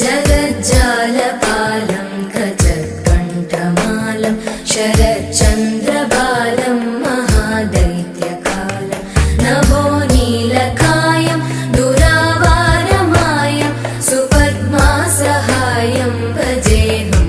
जगज्जालपालं खचत्कण्ठमालं शरच्चन्द्रबालं महादैत्यकालं नभोनीलकायं दुरावारमायं सुपद्मासहायं भजेऽहं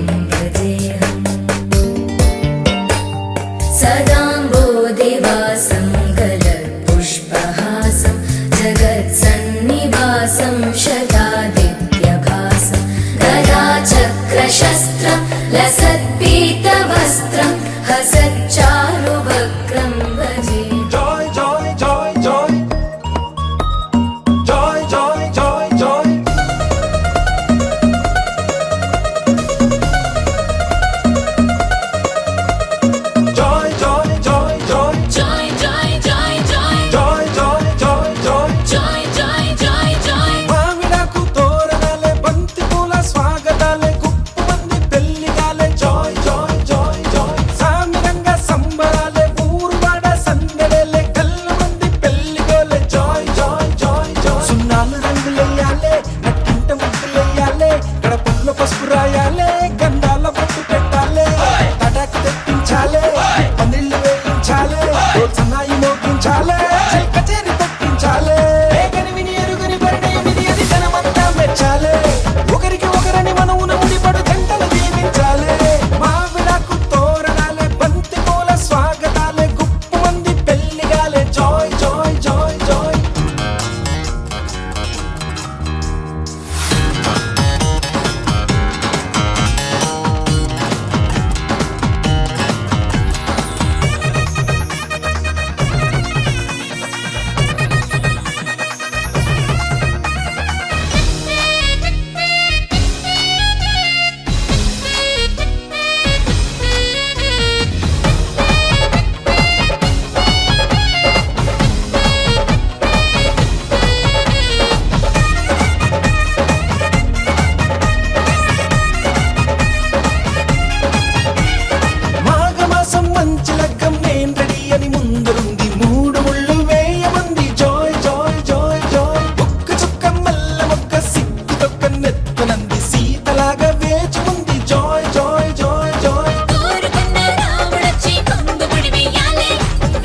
सदाम्बोधिवासं गलत्पुष्पहासं जगत्सन्निवासं शतादित्यभासं गदाचक्रशस्त्रं लसत्पीतवस्त्रं हसच्चारुवक्त्रं भजे। Joy, joy, joy, joy. Joy, joy, joy, joy. Joy, joy, joy, joy. Joy, joy, joy, joy. Joy, joy, joy, joy. Joy, joy, joy, joy. మామిడాకు తోరణాలే బంతి పూల స్వాగతాలే గుప్పమంది పెళ్లిగాలే joy joy joy joy సామిరంగా సంబరాలే ఊరువాడ సందడేలే కళ్ళమంది పెళ్లిగోలే జాయ్ జాయ్ జాయ్ జాయ్ సున్నాలు రంగులెయ్యాలే నట్టింట ముగ్గులెయ్యాలే గడపల్లో పసుపు రాయాలే గంధాల బొట్టు పెట్టాలే తటాకు తెప్పించాలే పందిళ్ళు వేయించాలే సన్నాయి మోగించాలే కచేరి పెట్టించాలే కనివిని ఎరుగని పరిణయం ఇది అది జనమంతా మెచ్చాలే ఒకరికి ఒకరని మనవున ముడిపడు జంటలు దీవించాలే మావిడాకు తోరణాలే బంతి పూల స్వాగతాలే గుప్పమంది పెళ్లిగాలే జాయ్ జాయ్ జాయ్ జాయ్ మాఘమాసం మంచి లగ్గం నేను రెడీ అని ముందరుంది మూడు ముళ్ళు వేయమంది జాయ్ జాయ్ జాయ్ జాయ్ ఒక్క చుక్క మల్ల మొక్క సిగ్గు తొక్క నెత్తనంది సీతలాగా వేచి ఉంది జాయ్ జాయ్ జాయ్ జాయ్ కోరుకున్న రాముడొచ్చి కొంగుముడి వెయ్యాలే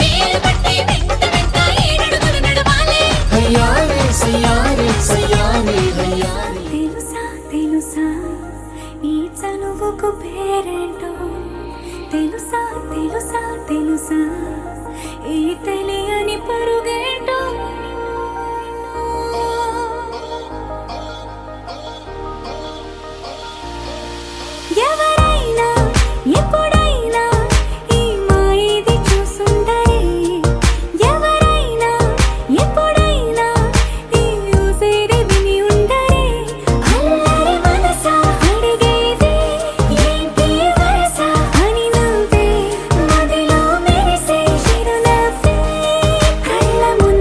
వేలు పట్టి వెంట వెంట ఏడడుగులు నడవాలే హయ్యారే సయ్యారే సయ్యారే హయ్యారే తెలుసా తెలుసా ఈ చనువుకు పేరేంటో తెలుసా తెలుసా తెలుసా ఈ తెలియని పరుగేంటో ఎవరైనా ఎప్పుడైనా ఈ మాయది చూసుండరే ఎవరైనా ఎప్పుడైనా ఈ ఊసేది విని ఉండరే అల్లరి మనసా అడిగేది ఏంటి వరస అని నవ్వే మదిలో మెరిసే చిరునవ్వే కళ్ళ ముందు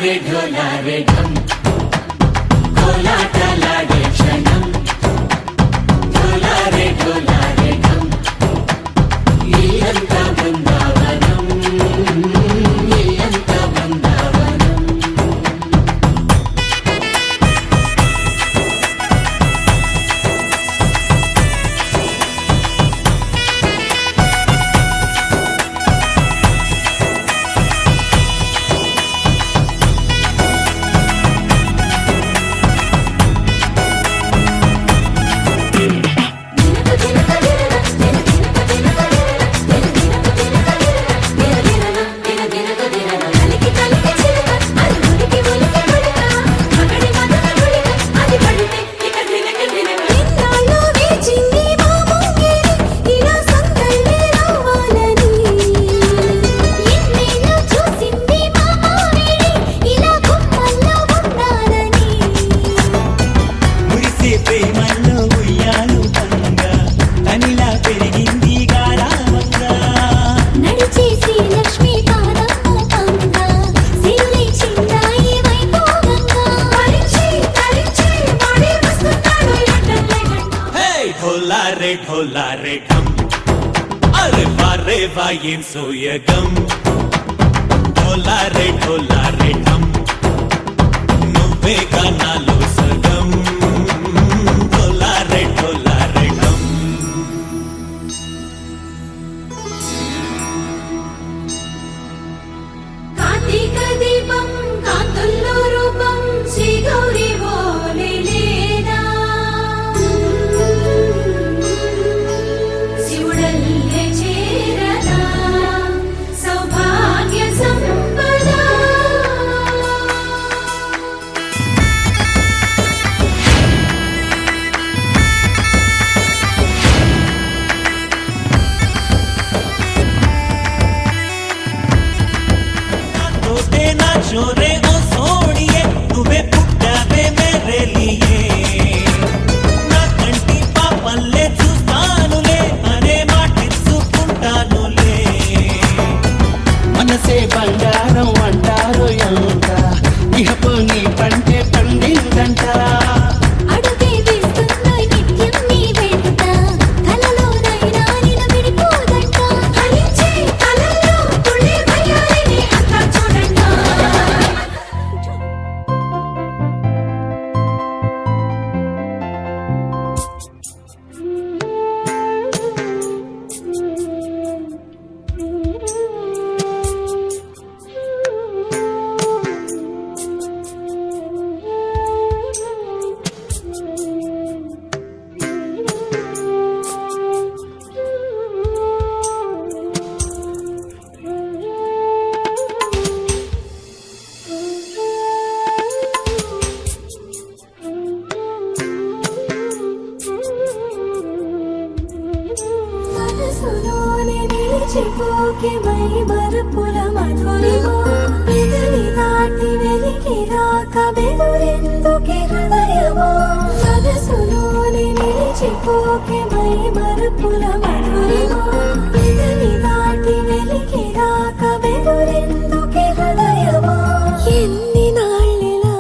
ढोलारे ढोलारे ढम కోలాటలాడే క్షణం ढोलारे ढोलारे ढम ఇల్లంతా బృందావనం ఇల్లంతా బృందావనం ఎన్నాళ్ళో వేచింది మా ముంగిలి ఇలా సందళ్ళే రావాలని ఎన్నేళ్ళు చూసింది మా మామిడి ఇలా గుమ్మల్లో ఉండాలని మురిసే ప్రేమల్లో ఉయ్యాలు తంగా తనిలా పెరిగింది గారావంగా నడిచే శ్రీలక్ష్మి పాదమ్మ పంగ సిరులై చిందాయి వైభోగంగా తరించి వాడే వస్తున్నాడు ఎట్టలే హే ढोलारे ढोलारे ढम అరే వారే వాయేం సోయగం ढोलारे ढोलारे ढम నువ్వే గానాలో సగం ढोलारे ढोलारे ढम కార్తీక దీపం కాంతుల్లో రూపం శ్రీ గౌరీ ఓలే లేదా శివుడల్లే చేరదా సౌభాగ్య సంపద తోటే నా చోరే ఓ సోడియే నువ్వే పుట్టావే మేరే లియే నా కంటి పాపల్లే చూస్తానులే అనే మాటిచ్చుకుంటానులే మనసే బంగారం అంటారు ఎంత ఇహపు నీ పంటే పండిందంట అడుగే వేస్తున్నా నిత్యం నీ వెంట కలలోనైనా నిన్ను విడిపోదంట హరించే కలల్లో తుళ్ళే వయ్యారిని అంతా చూడంట మనసులోనే నిలిచిపోకే మై మరుపుల మధురిమో పెదవి దాటి వెలికి రాక బెదురెందుకే హృదయమో మనసులోనే నిలిచిపోకే మై మరుపుల మధురిమో పెదవి దాటి వెలికి రాక బెదురెందుకే హృదయమో ఎన్ని నాళ్ళిలా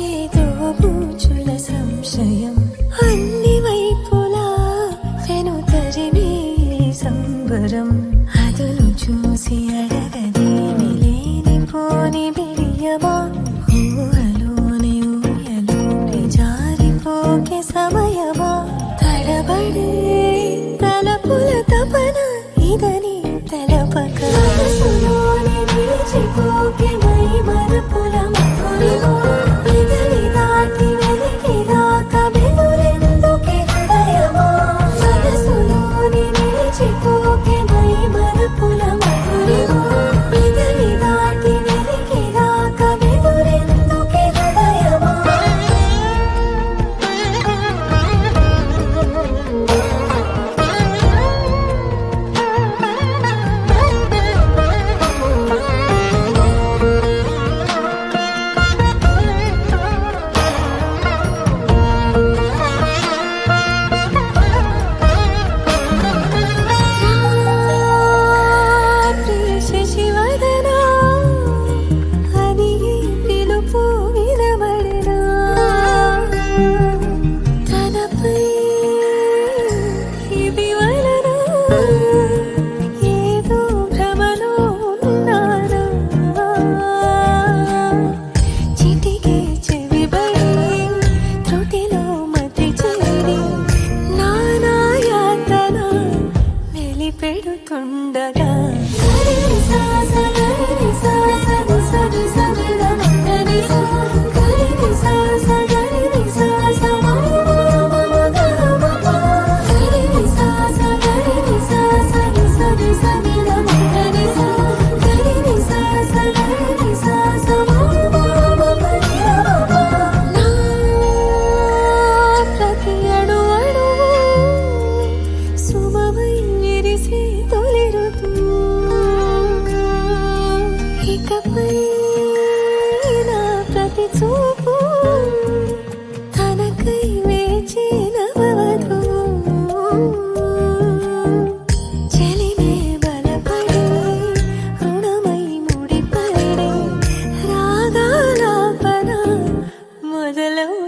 ఏదో బూచుల సంశయం అన్ని వైపులా వెను తరిమే సంబరం అదును చూసి అడగదేమి లేనిపోని బిడియమా ఊహలోని ఊయలోని జారిపోకే సమయమా తడబడే తల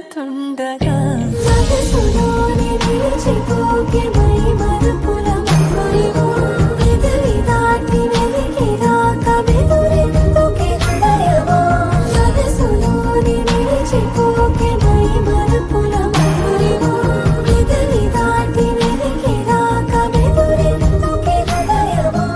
వెంటుండగా మనసులోని నిలిచిపోకే మై మరుపుల మధురిమో ఎదరి దాటి వెలికి రాక బెదురెందుకే హృదయమో మనసులోని నిలిచిపోకే మై మరుపుల మధురిమో ఎదరి దాటి వెలికి రాక బెదురెందుకే హృదయమో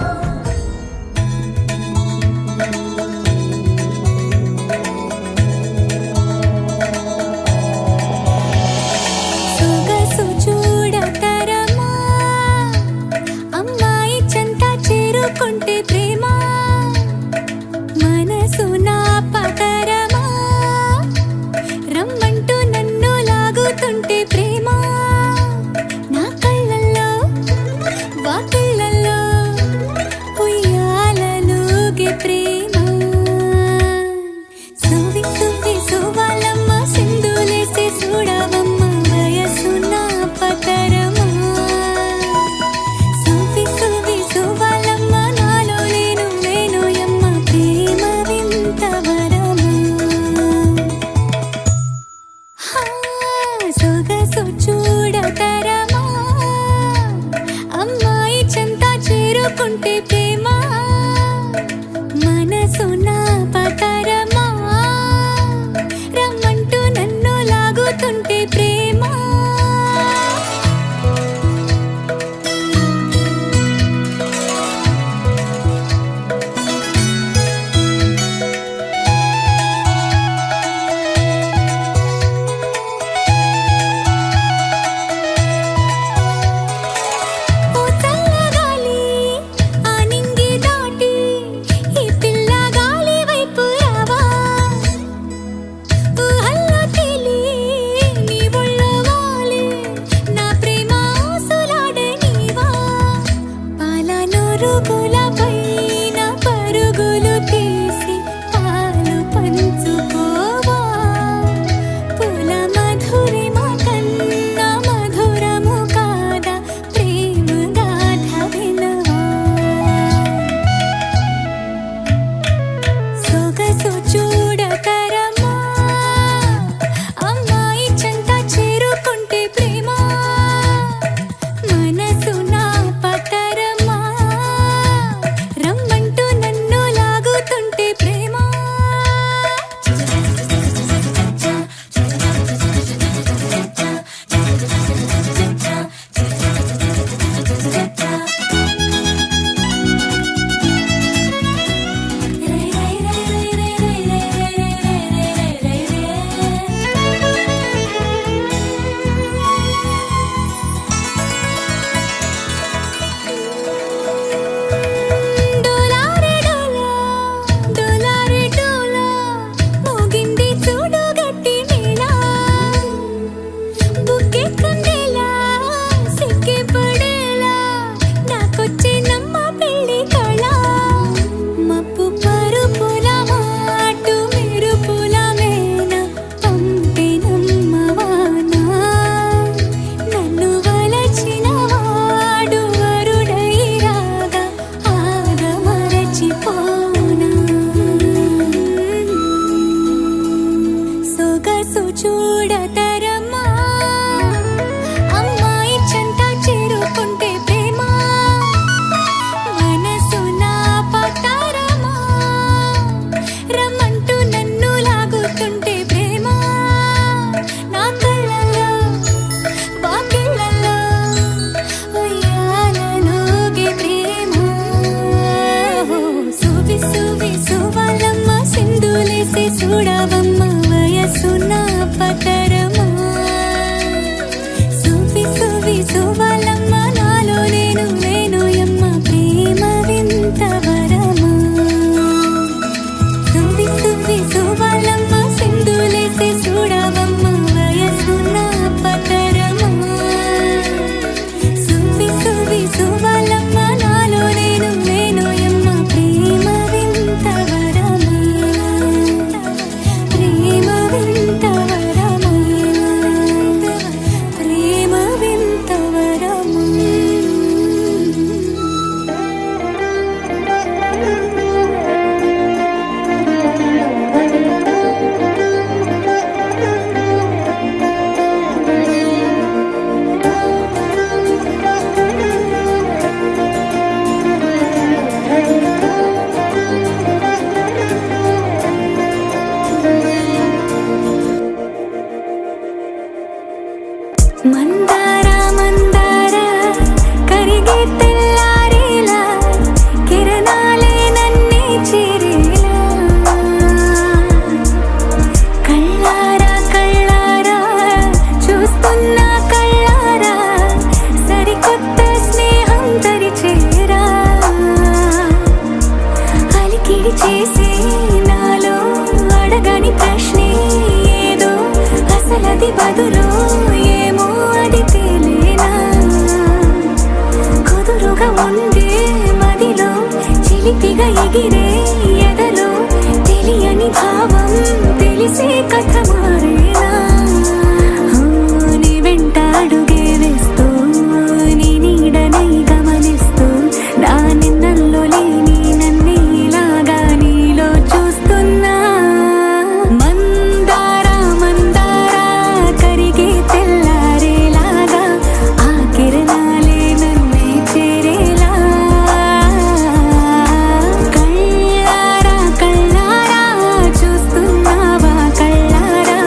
గదులో ఏమో అది తేలేనా కుదురుగా ఉండే మదిలో చిలిపిగా ఎగిరే ఎదలో తెలియని భావం తెలిసే కథ మారేనా నీ వెంట అడుగే వేస్తూ నీ నీడనై గమనిస్తూ నా నిన్నల్లో లేని నన్నే ఇలాగా నీలో చూస్తున్నా మందార మందార కరిగే తెల్లారేలాగా ఆ కిరణాలే నన్నే చేరేలా కళ్ళారా కళ్ళారా చూస్తున్నావా కళ్ళారా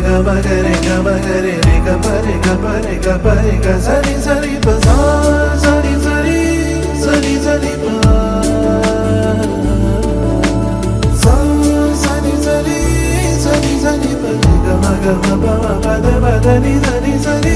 magare ga magare re ga pare ga pare ga pare ga sari sari pa sa sari sari sari sari pa sa sari sari sari sari pa ga ma ga ma pa ma pa da pa da ni sari sari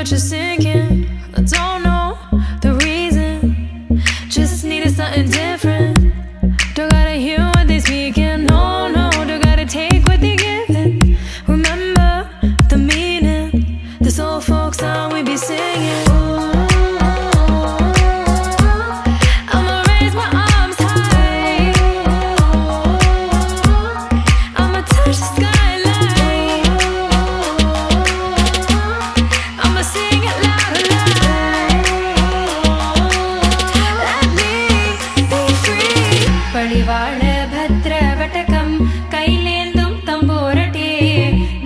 You're sinking. I don't know the reason. Just needed something different. Don't gotta hear what they speaking. No, no, don't gotta take what they giving. Remember the meaning. This old folk song we be singing. I'ma raise my arms high. I'ma touch the skyline. I'ma sing it loud and loud. Let me be free. പടിവാള ഭദ്രവടകം കൈലേന്തും തമ്പൂരട്ടെ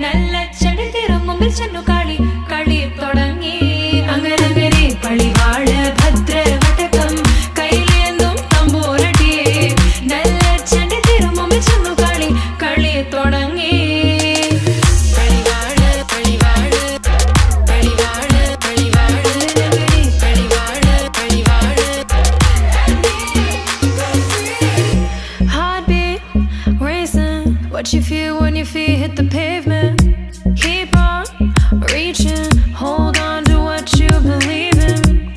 നല്ല ചടിതിരും മുമ്പിൽ ചെന്നു കളി കളി തുടങ്ങി അങ്ങനെ പടിവാള ഭദ്രവടകം കൈലേന്തും തമ്പൂരട്ടെ നല്ല ചടിതിരും മുമ്പിൽ ചെന്നു കളി കളി തുടങ്ങി Heartbeat racing. What you feel when your feet hit the pavement? Keep on reaching. Hold on to what you believe in.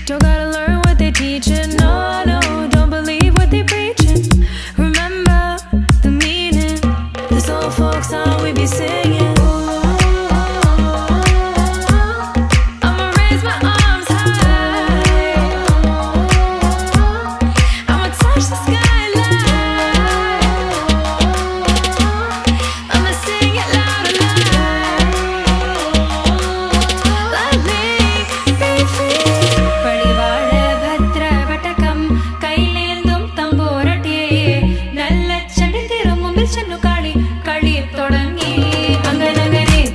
Don't gotta learn what they teaching. No, no, don't believe what they preaching. Remember the meaning. This old folk song we be singing. I'ma raise my arms high. I'ma touch the skyline. I'ma sing it loud and loud. Let me be free. പടിവാള ഭദ്രവടകം കൈലേന്തും തമ്പൂരട്ടെ നല്ല ചടിതിരും മുമ്പിൽ ചെന്നു കളി കളി തുടങ്ങി അങ്ങനെ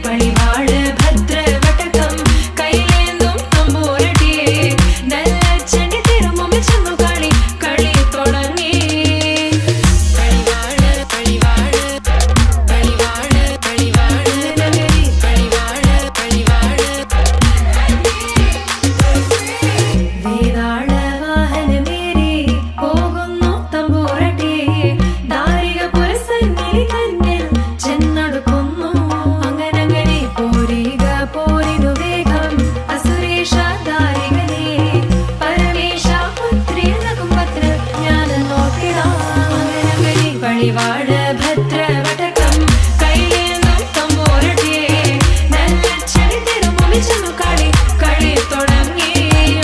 പടിവാള ഭദ്രവടകം കൈലേന്തും തമ്പൂരട്ടെ നല്ല ചടിതിരും മുമ്പിൽ ചെന്നു കളി കളി തുടങ്ങി വേതാള വാഹനമേറി പോകുന്നു തമ്പൂരട്ടെ ദാരിക പുരസന്നിധി തന്നിൽ ചെന്നടുക്കുന്നു അങ്ങനെ പോരിക പോരിനു വേഗം അസുരേഷ ദാരികനെ പരമേശ പുത്രിയനകും പത്ര ഞാൻ നോക്കിടാം അങ്ങനെ പടിവാള ഭദ്രവടകം കൈലേന്തും തമ്പൂരട്ടെ നല്ല ചടിതിരും മുമ്പിൽ ചെന്നു കളി കളി തുടങ്ങി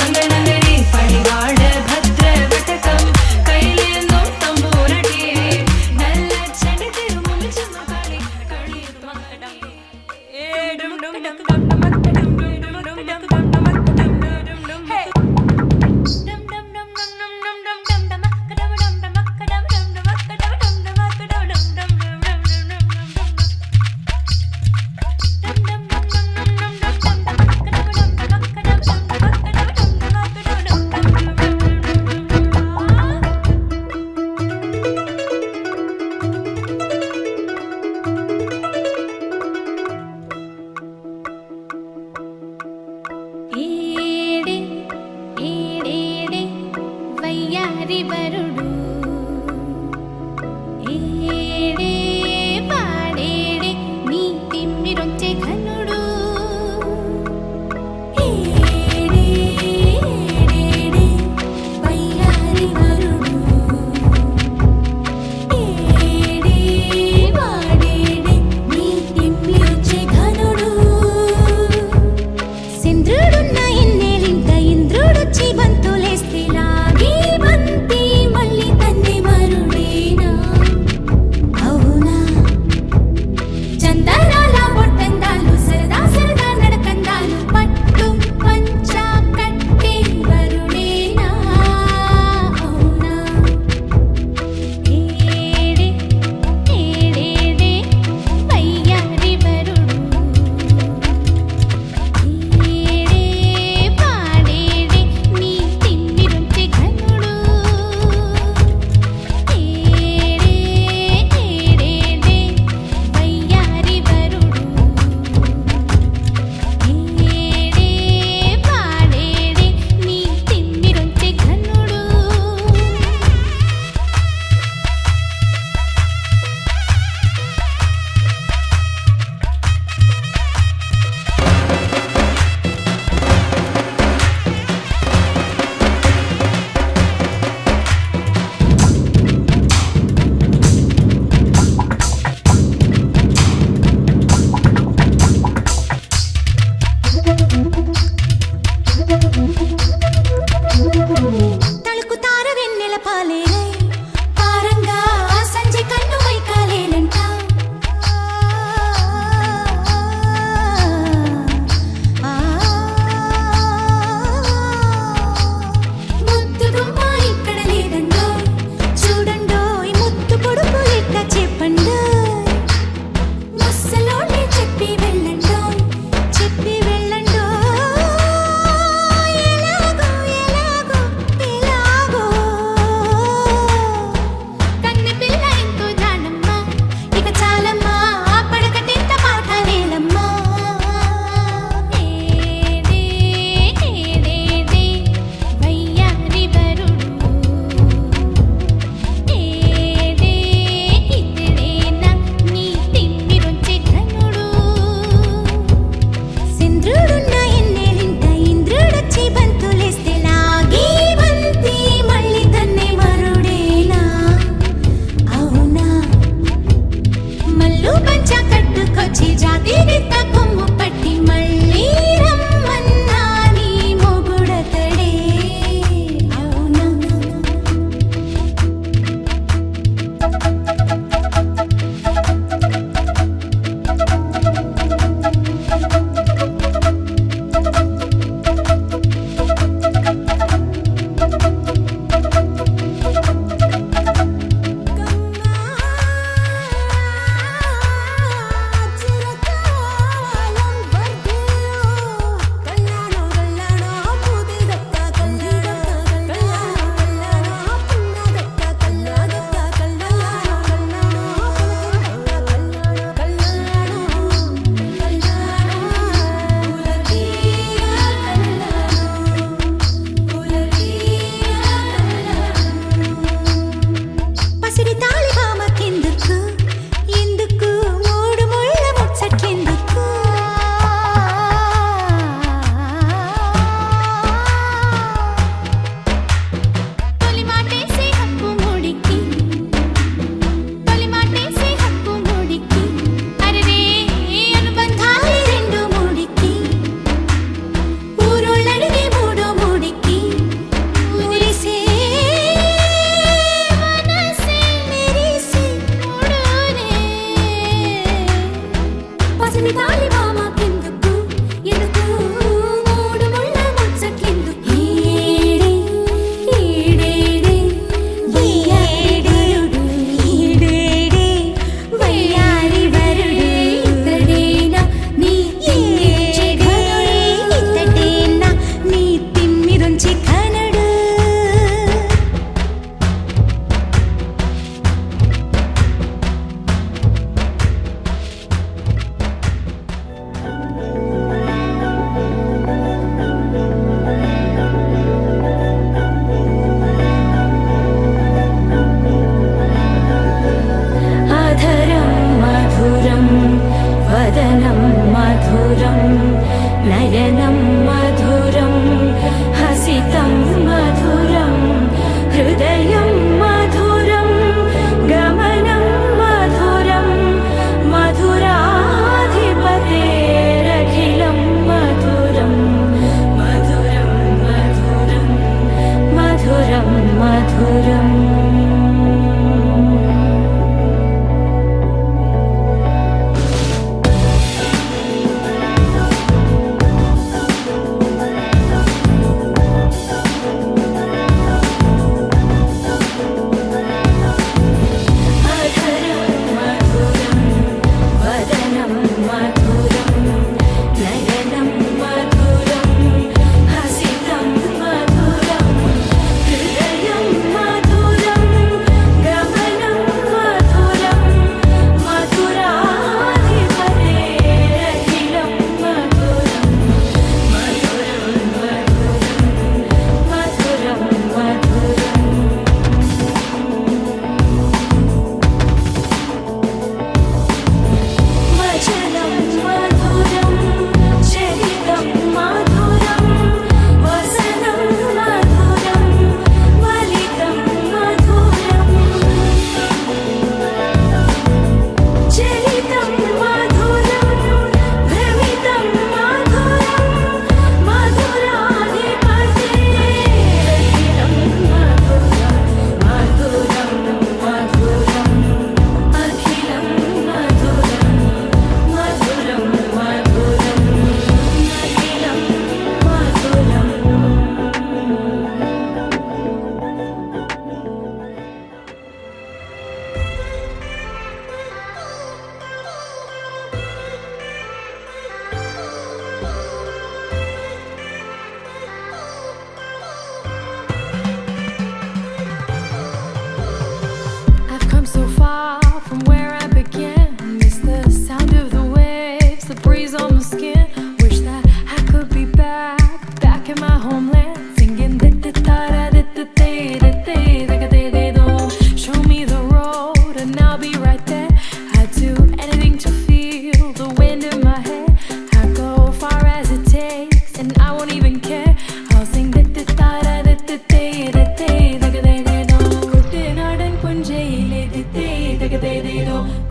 അങ്ങനെ പടിവാള ഭദ്രവടകം കൈലേന്തും തമ്പൂരട്ടെ നല്ല ചടിതിരും മുമ്പിൽ ചെന്നു കളി കളി തുടങ്ങി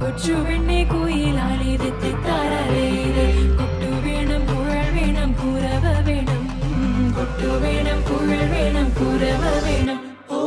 കൊച്ചു പെണ്ണെ കുയിലാളി തെറ്റിത്താരേ കൊട്ടു വേണം കുഴൽ വേണം കുരവ വേണം കൊട്ടു വേണം കുഴൽ വേണം കുരവ വേണം ഓ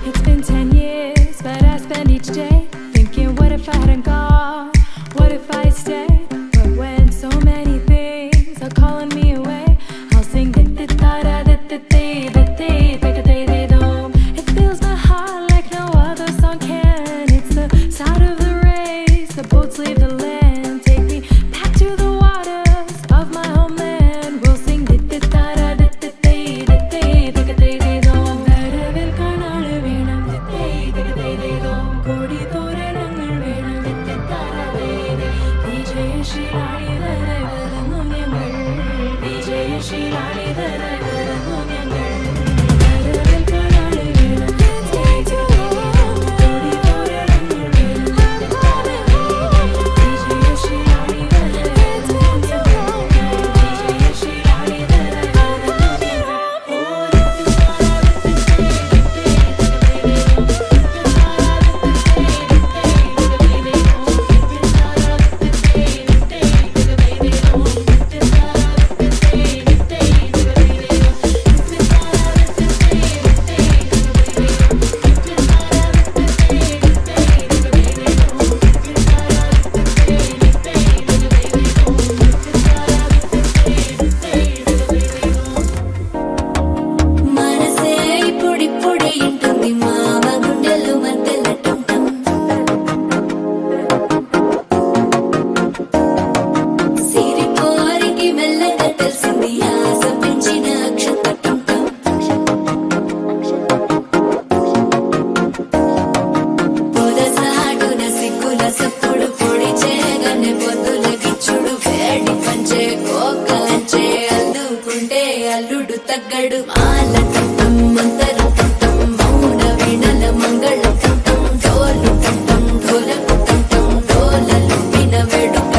It's been 10 years, but I spend each day thinking, what if I hadn't gone? What if I stayed? But when so many things are calling me away, I'll sing it fills my heart like no other song can. It's the sound of the race, the boats leave the land. Take me back to the waters of my homeland. We'll sing വരവിൽ കാണാള് വേണം കോടി തോരണങ്ങൾ വേണം വിജയശീലാളി വരെ വരുന്നു ഞങ്ങൾ വിജയശീലാളി വരെ വരുന്നു ഞങ്ങൾ വരവിൽ കാണാള് വേണം കോടി തോരണങ്ങൾ വേണം വിജയശീലാളി വരെ വരുന്നു ഞങ്ങൾ വിജയശീലാളി വരെ വരുന്നു మనసే పొడి పొడి ఉంటుంది మామ గుండెలు మధ్యలటుంటం సిరిపోరికి మెల్లగా తెలిసింది ఆశ పెంచిన అక్షతటుంటం పొదసాటున సిగ్గుల సప్పుడు పొడి చేయగానే పొద్దుల గిచ్చుడు వేడి పంచే కోకలంచే అందుకుంటే అల్లుడు తగ్గడు మాలటుంటం మంతరటుంటం మౌన వీణల మంగళటుంటం డోలుటుంటం ఢోలకుటుంటం డోలలు విన వేడుక